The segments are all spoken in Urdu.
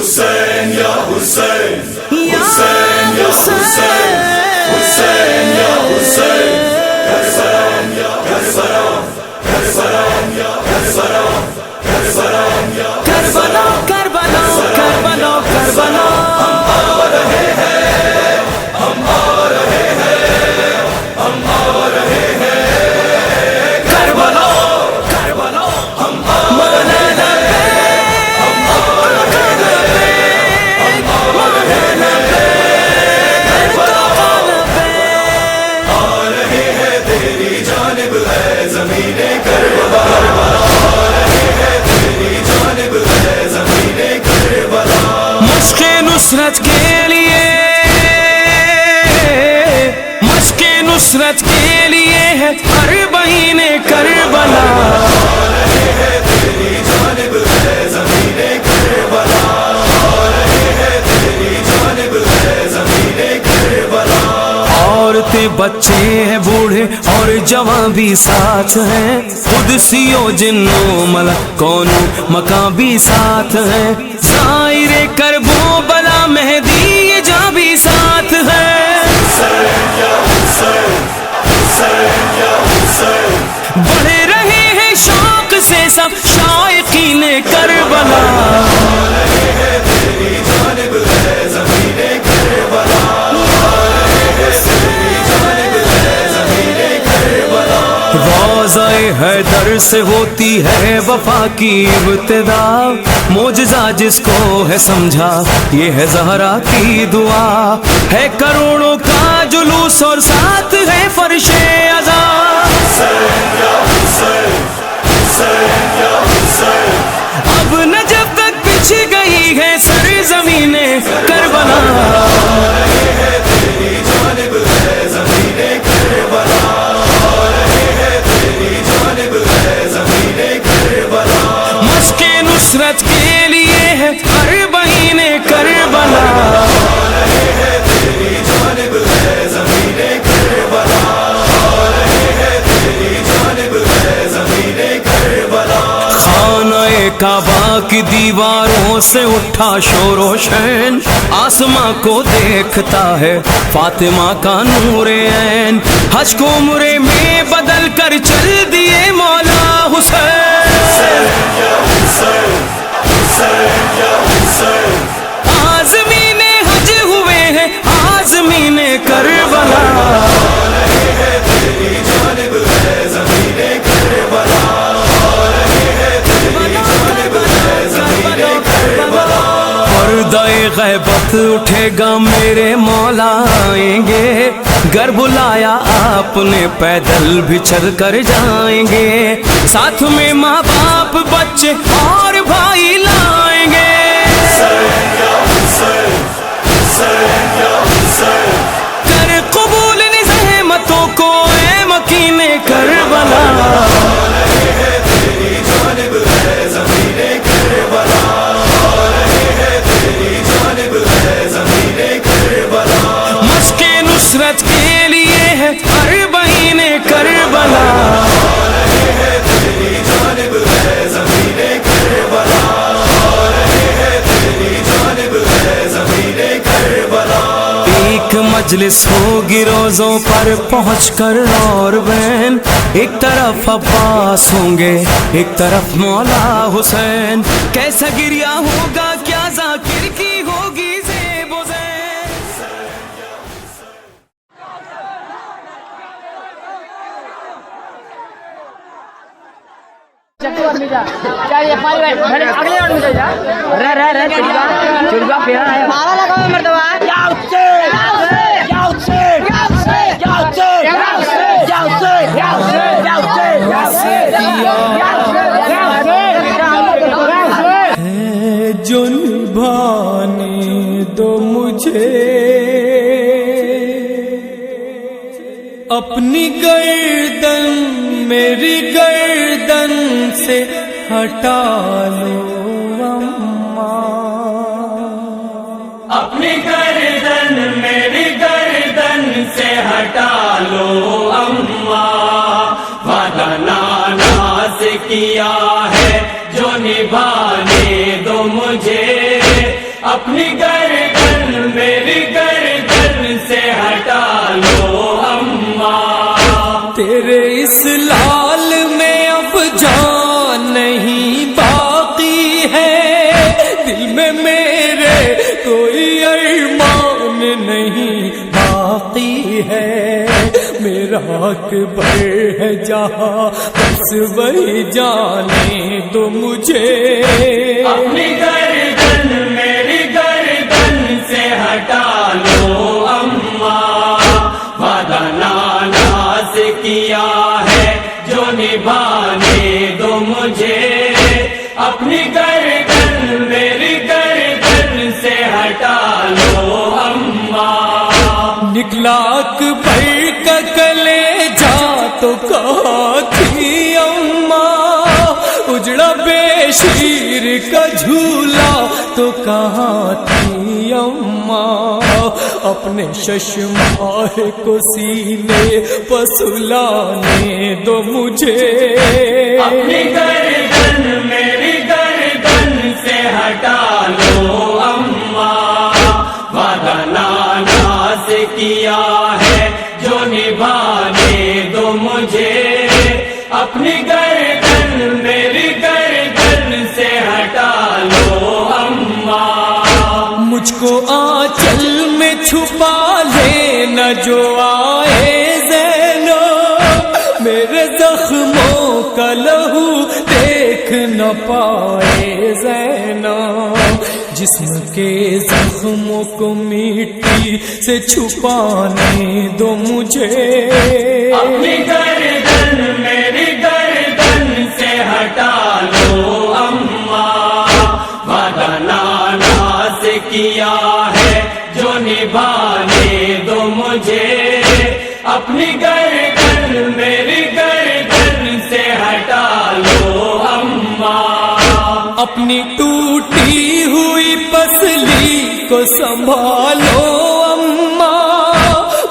حسین یا حسین یا حسین یا حسین حسین یا حسین کربلا یا کربلا کربلا یا کربلا کربلا یا کربلا کربلا کربلا کربلا ہم آ رہے ہیں ہم آ رہے ہیں ہم آ رہے ہیں کربلا کربلا ہم آ رہے ہیں ہم آ رہے ہیں ہم آ رہے ہیں کربلا آ رہے ہیں تیری جانب ہے زمین کربلا آ رہے ہیں تیری جانب ہے زمین کربلا مشق نصرت کے لیے مشق نصرت کے لیے ہے ہر بہین کربلا آ رہے ہیں تیری جانب ہے زمین کربلا آ رہے ہیں تیری جانب ہے زمین کربلا عورتیں بچے ہیں بوڑھے اور جوان بھی ساتھ ہیں قدسیوں جنوں ملک کونوں مکان بھی ساتھ ہیں ظاہر کربوں بلا مہدی یہ جہاں بھی ساتھ ہے حسین یا حسین حسین یا حسین بڑھ رہے ہیں شوق سے سب شائقین کربلا آ رہے ہیں تیری جانب ہے زمین کربلا آ رہے ہیں تیری جانب ہے زمین کربلا روضہ حیدر سے ہوتی ہے وفا کی ابتدا معجزہ جس کو ہے سمجھا یہ ہے زہرا کی دعا ہے کروڑوں کا جلوس اور ساتھ ہے فرش عزا حسین یا حسین حسین یا حسین اب نجف تک پچھ گئی ہے سرزمین کربلا آ رہے ہیں تیری جانب ہے زمین کربلا آ رہے ہیں تیری جانب ہے زمین کربلا مشق نصرت کے لیے ہے ہر بہین کربلا آ رہے ہیں تیری جانب ہے زمین کربلا آ رہے ہیں تیری جانب ہے زمین کربلا خانہ کعبہ کی دیواروں سے اٹھا شور و شین آسماں کو دیکھتا ہے فاطمہ کا نور عین حج کو عمرے میں بدل کر چل دیے مولا حسین حسین یا حسین حسین یا حسین آزمین حج ہوئے ہیں آزمین کربلا آ رہے ہیں تیری جانب ہے زمین کربلا آ رہے ہیں تیری جانب ہے زمین کربلا پردہ غیبت اٹھے گا میرے مولا آئیں گے گر بلایا آپ نے پیدل بھی چل کر جائیں گے ساتھ میں ماں باپ بچے اور بھائی لائیں گے حسین یا حسین حسین یا حسین کر قبول ان زحمتوں کو اے مکین کربلا آ رہے ہیں تیری جانب ہے زمین کربلا آ رہے ہیں تیری جانب ہے زمین کربلا مشق نصرت کے لیے ہے ہر بہین کربلا آ رہے ہیں تیری جانب ہے زمین کربلا آ رہے ہیں تیری جانب ہے زمین کربلا ایک مجلس ہوگی روزوں پر پہنچ کر اور بہن ایک طرف عباس ہوں گے ایک طرف مولا حسین کیسا گریا ہوگا کیا ذاکر کی ہوگی زیب و زین جو نبھانے دو مجھے اپنی گردن میری گردن سے ہٹا لو اماں اپنی گردن میری گردن سے ہٹا لو اماں وعدہ نانا سے کیا ہے جو نبھانے دو مجھے نگلاک بھر ہے جہاں بس وہی جانے دو مجھے اپنی گردن میری گردن سے ہٹا لو اماں وعدہ نانا سے کیا ہے جو نبھانے دو مجھے اپنی گردن میری گردن سے ہٹا لو اماں نگلاک بھر کا کلے جا تو کہا تھی اماں اجڑا بے شیر کا جھولا تو کہاں تھی اماں اپنے ششماہ کو سینے پسلانے دو مجھے اپنی گردن میری گردن سے ہٹا لو اماں وعدہ نانا سے کیا ہے جو نبھانے دو مجھے اپنی گردن میری گردن سے ہٹا لو اماں مجھ کو آنچل میں چھپا لینا جو آئے زینب میرے زخموں کا لہو دیکھ نہ پائے زینب جسم کے زخموں کو مٹی سے چھپانے دو مجھے اپنی گردن میری گردن سے ہٹا لو اماں وعدہ نانا سے کیا ہے جو نبھانے دو مجھے اپنی گردن میری گردن سے ہٹا لو اماں اپنی ٹوٹی ہوئی پسلی کو سنبھالو اماں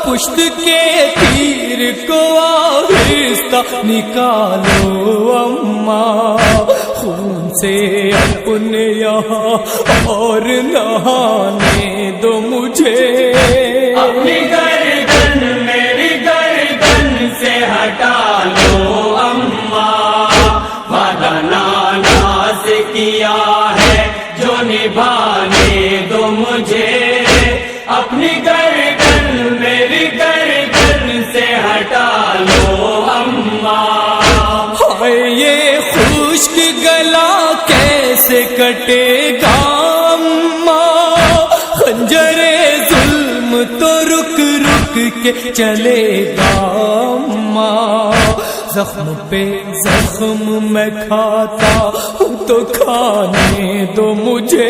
پشت کے تیر کو آہستہ نکالو اماں خون سے اپنے یہاں اور نہانے دو مجھے اپنی گردن میری گردن سے ہٹا لو اماں وعدہ نانا سے کیا ہے جو نبھانے دو مجھے اپنی گردن میری گردن سے ہٹا لو اماں ہائے یہ خشک گلا کیسے کٹے گا اماں خنجر ظلم تو رک رک کے چلے گا اماں زخم پہ زخم میں کھاتا ہوں تو کھانے دو مجھے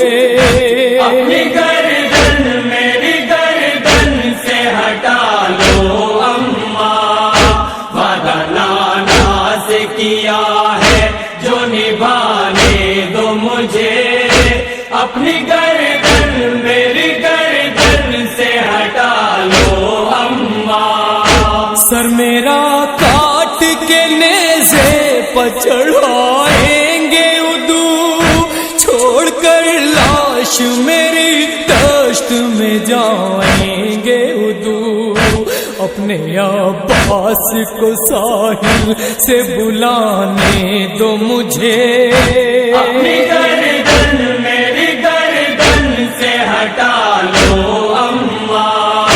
اپنی گردن میری گردن سے ہٹا لو اماں وعدہ نانا سے کیا ہے جو نبھانے دو مجھے اپنی گردن میری گردن سے ہٹا لو اماں سر میرا کاٹ کے نیزے پر چڑھائیں گے ادو چھوڑ کر لاش میری دشت میں جائیں گے ادو اپنے عباس کو ساحل سے بلانے دو مجھے اپنی گردن میری گردن سے ہٹا لو اماں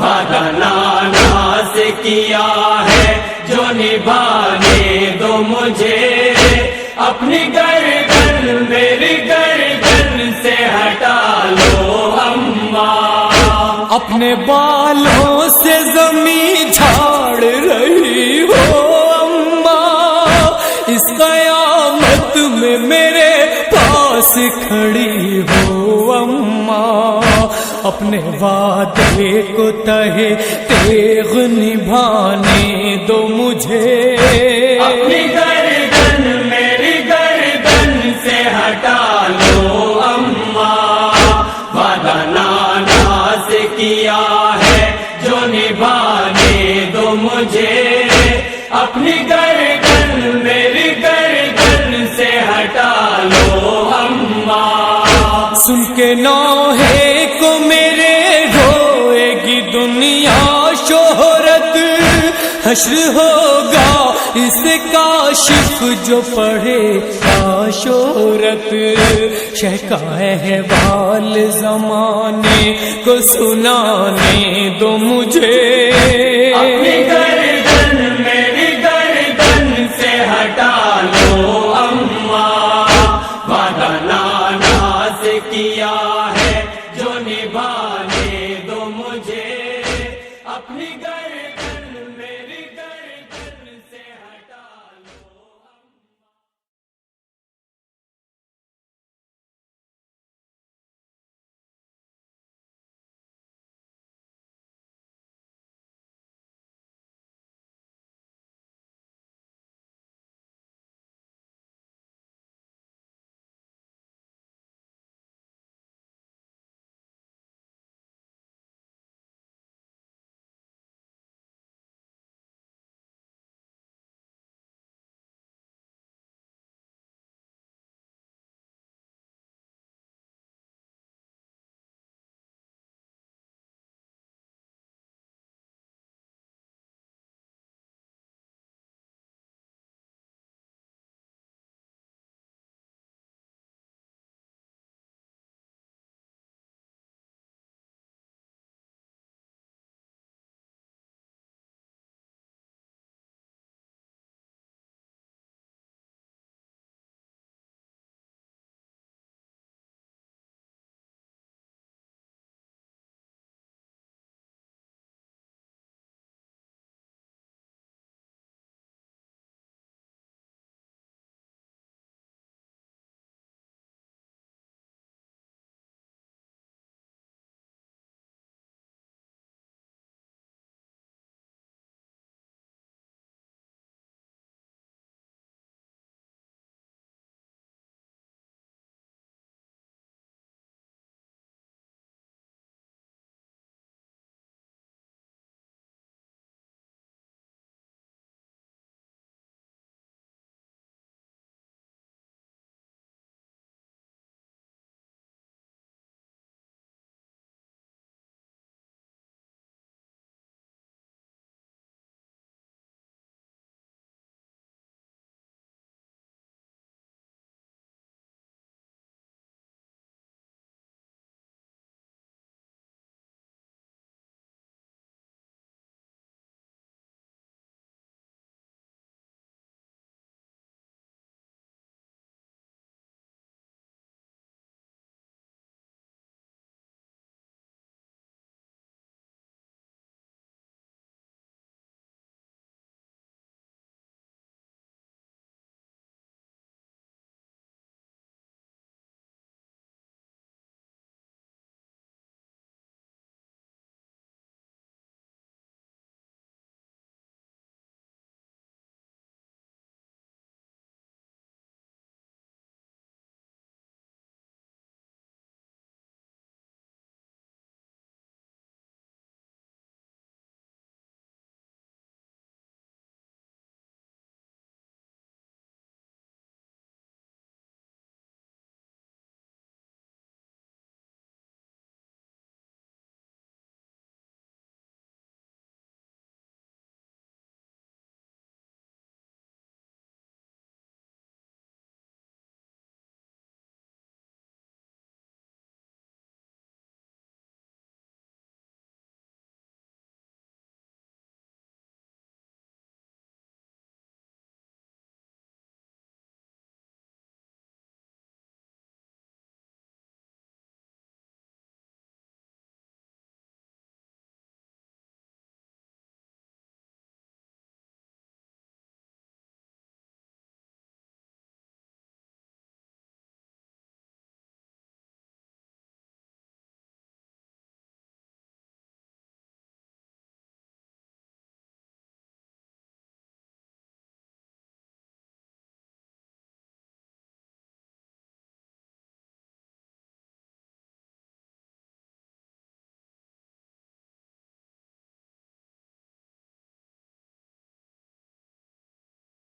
وعدہ نانا سے کیا ہے جو نبھانے دو مجھے اپنی گردن میری گردن سے ہٹا لو اماں اپنے بالوں سے زمین جھاڑ رہی ہو اماں اس قیامت میں میرے پاس کھڑی ہو اماں اپنے وعدے کو تہے تیغ نبھانے دو مجھے اپنی گردن میری گردن سے ہٹا لو اماں وعدہ نانا سے کیا ہے جو نبھانے دو مجھے اپنی گردن میری گردن سے ہٹا لو اماں سن کے نوحے کو میرے روئے گی دنیا شہرت حشر ہوگا اس کاشف جو پڑھے کا شہرت شہ کا احوال زمانے کو سنانے دو مجھے اپنی گردن کیا